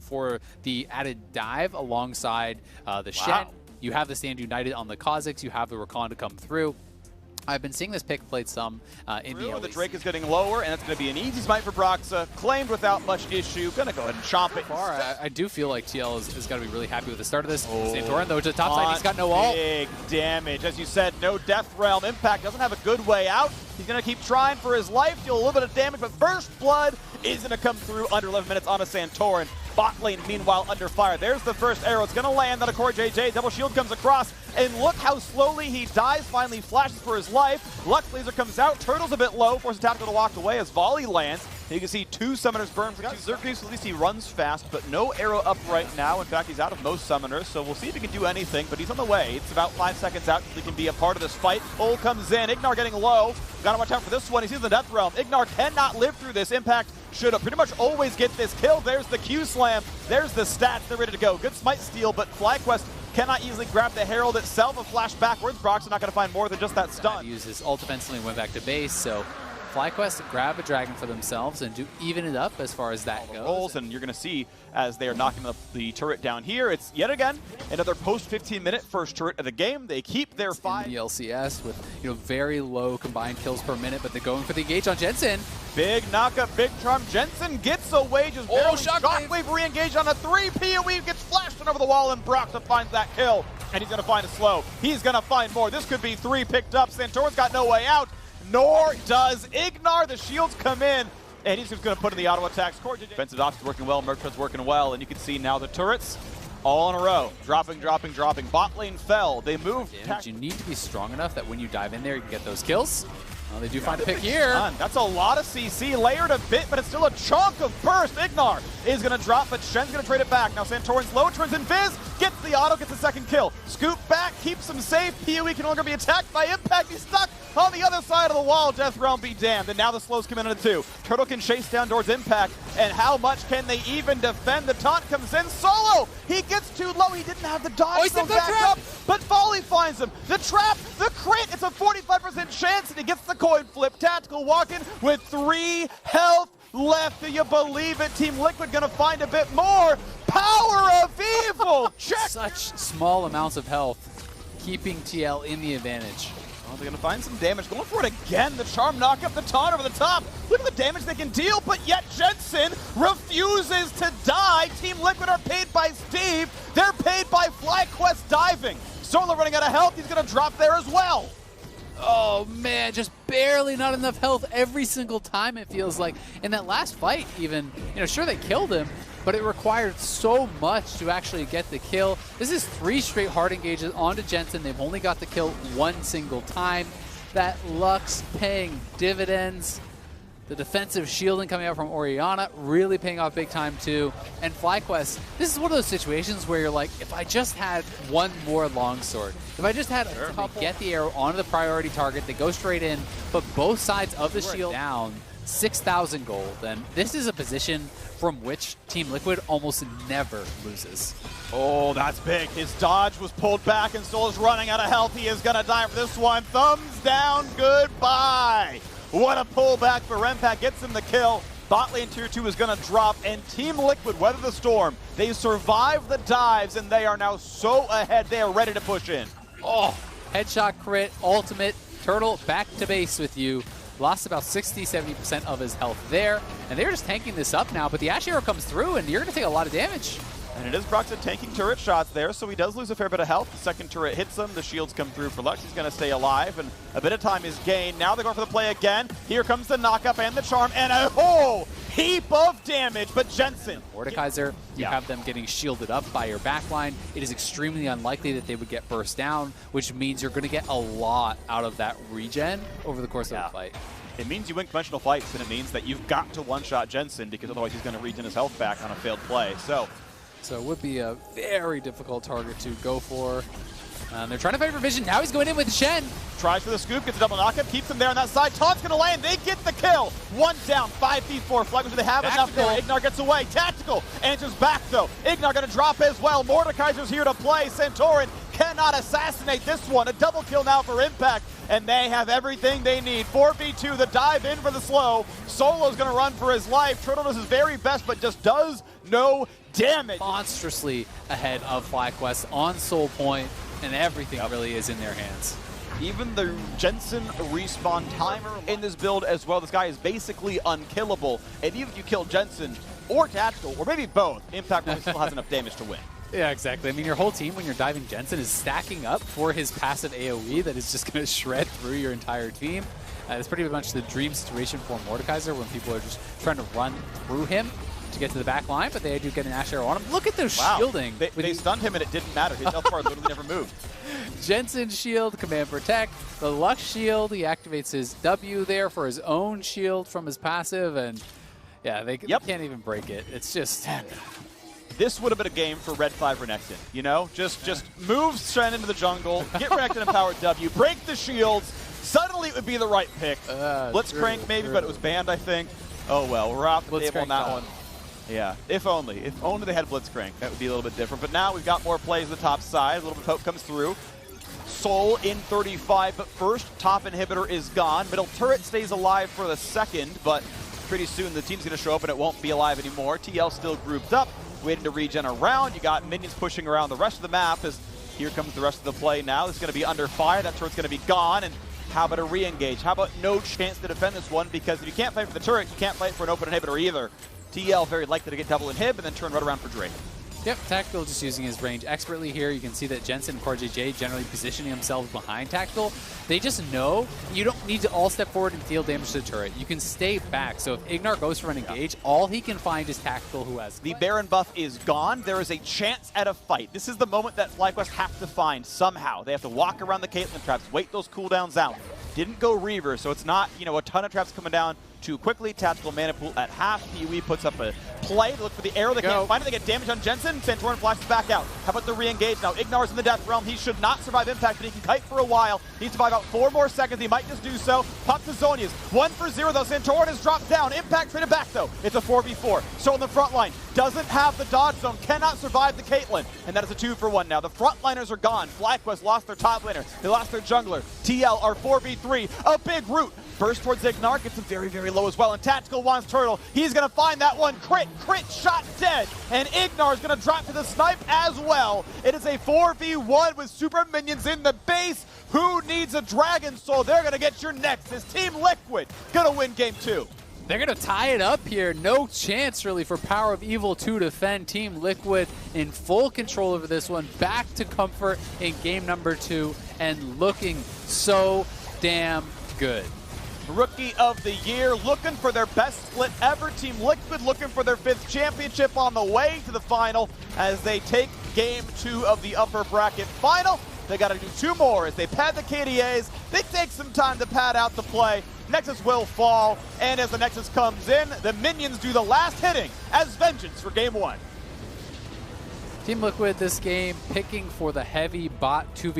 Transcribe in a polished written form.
for the added dive alongside the Shen. You have the Stand United on the Kha'Zix. You have the Rakan to come through. I've been seeing this pick played some in the LCS. The Drake is getting lower, and that's going to be an easy smite for Broxa. Claimed without much issue. Going to go ahead and chomp it. I do feel like TL is going to be really happy with the start of this. Santorin, though, to the top side, he's got no ult. Big damage. As you said, no Death Realm. Impact doesn't have a good way out. He's going to keep trying for his life, deal a little bit of damage, but First Blood is going to come through under 11 minutes on a Santorin. Bot lane, meanwhile, under fire. There's the first arrow. It's going to land on a Core JJ. Double shield comes across, and look how slowly he dies. Finally flashes for his life. Lux Laser comes out. Turtle's a bit low. Forces Tactical to walk away as Volley lands. You can see two summoners burn. For Xerxes, at least he runs fast, but no arrow up right now. In fact, he's out of most summoners, so we'll see if he can do anything, but he's on the way. It's about 5 seconds out until he can be a part of this fight. Ul comes in. Ignar getting low. Gotta watch out for this one. He sees the Death Realm. Ignar cannot live through this. Impact should pretty much always get this kill. There's the Q slam. There's the stats. They're ready to go. Good smite steal, but FlyQuest cannot easily grab the Herald itself. A flash backwards. Brock's not going to find more than just that stun. Use his ult defensively and went back to base, so FlyQuest grab a dragon for themselves and do even it up as far as that goes. And you're going to see as they are knocking up the turret down here, it's yet again another post 15-minute first turret of the game. They keep their 5. The LCS with very low combined kills per minute, but they're going for the engage on Jensen. Big knockup, big charm. Jensen gets away, just barely. Shockwave re-engaged on a 3. PoE gets flashed over the wall, and Broxa finds that kill. And he's going to find a slow. He's going to find more. This could be 3 picked up. Santorin's got no way out. Nor does Ignar. The shields come in, and he's just going to put in the auto attacks. Defensive ops working well, Mercred's working well, and you can see now the turrets all in a row. Dropping. Bot lane fell. They moved. You need to be strong enough that when you dive in there, you can get those kills. Well, they do find a pick here. That's a lot of CC, layered a bit, but it's still a chunk of burst. Ignar is going to drop, but Shen's going to trade it back. Now Santorin's low, turns Invis, gets the auto, gets the second kill. Scoop back, keeps him safe. PoE can no longer be attacked by Impact. He's stuck on the other side of the wall. Death Realm be damned, and now the slows come in at 2. Turtle can chase down towards Impact, and how much can they even defend? The taunt comes in. Solo! He gets too low. He didn't have the dodge to back up, but Volley finds him. The trap, the crit, it's a 45% chance, and he gets the coin flip. Tactical walking with 3 health left. Do you believe it? Team Liquid gonna find a bit more. Power of evil! Check! Such small amounts of health, keeping TL in the advantage. Oh, they're gonna find some damage. Going for it again. The charm knock up the taunt over the top. Look at the damage they can deal, but yet Jensen refuses to die. Team Liquid are paid by Steve. They're paid by FlyQuest diving. Solo running out of health. He's gonna drop there as well. Oh man, just barely not enough health every single time, it feels like. In that last fight even, sure they killed him, but it required so much to actually get the kill. This is 3 straight hard engages onto Jensen. They've only got the kill 1 single time. That Lux paying dividends. The defensive shielding coming out from Orianna really paying off big time too. And FlyQuest, this is one of those situations where you're like, if I just had 1 more longsword, if I just had a couple, get the arrow onto the priority target, they go straight in, but both sides of the shield down, 6,000 gold. And this is a position from which Team Liquid almost never loses. Oh, that's big. His dodge was pulled back, and Soul is running out of health. He is going to die for this one. Thumbs down, goodbye. What a pullback for Impact, gets him the kill. Bot lane tier 2 is going to drop, and Team Liquid weather the storm. They survive the dives, and they are now so ahead. They are ready to push in. Oh, headshot crit, ultimate. Turtle back to base with you. Lost about 60-70% of his health there, and they're just tanking this up now, but the Ash Arrow comes through, and you're going to take a lot of damage. And it is Broxa taking turret shots there, so he does lose a fair bit of health. The second turret hits him. The shields come through for Lux. He's going to stay alive, and a bit of time is gained. Now they're going for the play again. Here comes the knockup and the charm, and a whole heap of damage, but Jensen. Mordekaiser, you have them getting shielded up by your backline. It is extremely unlikely that they would get burst down, which means you're going to get a lot out of that regen over the course of the fight. It means you win conventional fights, and it means that you've got to one-shot Jensen, because otherwise he's going to regen his health back on a failed play. So it would be a very difficult target to go for. They're trying to fight for vision. Now he's going in with Shen. Tries for the scoop, gets a double knockup, keeps him there on that side. Taunt's going to land. They get the kill. 1 down, 5v4. FlyQuest, do they have enough there? Ignar gets away. Tactical answers back, though. Ignar going to drop as well. Mordekaiser's here to play. Santorin cannot assassinate this one. A double kill now for Impact, and they have everything they need. 4v2, the dive in for the slow. Solo's going to run for his life. Turtle does his very best, but just does no damage. Monstrously ahead of FlyQuest on Soul Point, and everything really is in their hands. Even the Jensen respawn timer in this build as well. This guy is basically unkillable. And even if you kill Jensen or Tactical, or maybe both, Impact probably still has enough damage to win. Yeah, exactly. I mean, your whole team, when you're diving Jensen, is stacking up for his passive AoE that is just going to shred through your entire team. It's pretty much the dream situation for Mordekaiser when people are just trying to run through him to get to the back line, but they do get an Ash Arrow on him. Look at their shielding. They stunned him and it didn't matter. His health bar literally never moved. Jensen's shield, Command Protect. The Lux shield, he activates his W there for his own shield from his passive, and yeah, they can't even break it. It's just... This would have been a game for Red 5 Renekton, you know? Just move Shen into the jungle, get Renekton empowered W, break the shields, suddenly it would be the right pick. Blitzcrank maybe, but it was banned, I think. Oh well, we're off the table on that one. Yeah, if only they had Blitzcrank, that would be a little bit different. But now we've got more plays on the top side, a little bit of poke comes through. Soul in 35, but first, top inhibitor is gone. Middle turret stays alive for the second, but pretty soon the team's gonna show up and it won't be alive anymore. TL still grouped up, waiting to regen around. You got minions pushing around the rest of the map as here comes the rest of the play now. It's gonna be under fire, that turret's gonna be gone, and how about a re-engage? How about no chance to defend this one? Because if you can't fight for the turret, you can't fight for an open inhibitor either. TL very likely to get double inhib and then turn right around for Drake. Yep, Tactical just using his range expertly here. You can see that Jensen and CoreJJ generally positioning themselves behind Tactical. They just know you don't need to all step forward and deal damage to the turret. You can stay back. So if Ignar goes for an engage, all he can find is Tactical, who has the Baron buff is gone. There is a chance at a fight. This is the moment that FlyQuest have to find somehow. They have to walk around the Caitlyn traps, wait those cooldowns out. Didn't go Reaver, so it's not, you know, a ton of traps coming down too quickly. Tactical mana pool at half. PUE puts up a play. They look for the arrow. They can't find it. They get damage on Jensen. Santorin flashes back out. How about the re-engage now? Ignar's in the death realm. He should not survive impact, but he can kite for a while. Needs to buy about 4 more seconds. He might just do so. Pop to Zhonya's. 1 for 0 though. Santorin has dropped down. Impact traded back though. It's a 4v4. So in the front line, doesn't have the dodge zone. Cannot survive the Caitlyn. And that is a 2 for 1 now. The frontliners are gone. FlyQuest lost their top laner. They lost their jungler. TL are 4v3. A big root. Burst towards Ignar, gets him very, very low as well. And Tactical wants Turtle. He's going to find that one. Crit shot dead. And Ignar is going to drop to the snipe as well. It is a 4v1 with super minions in the base. Who needs a Dragon Soul? They're going to get your next. Is Team Liquid going to win game 2? They're going to tie it up here. No chance, really, for Power of Evil to defend. Team Liquid in full control over this one. Back to comfort in game number 2 and looking so damn good. Rookie of the year, looking for their best split ever. Team Liquid looking for their 5th championship on the way to the final as they take game 2 of the upper bracket final. They got to do 2 more as they pad the KDAs. They take some time to pad out the play. Nexus will fall, and as the Nexus comes in, the minions do the last hitting as vengeance for game 1. Team Liquid this game picking for the heavy bot 2v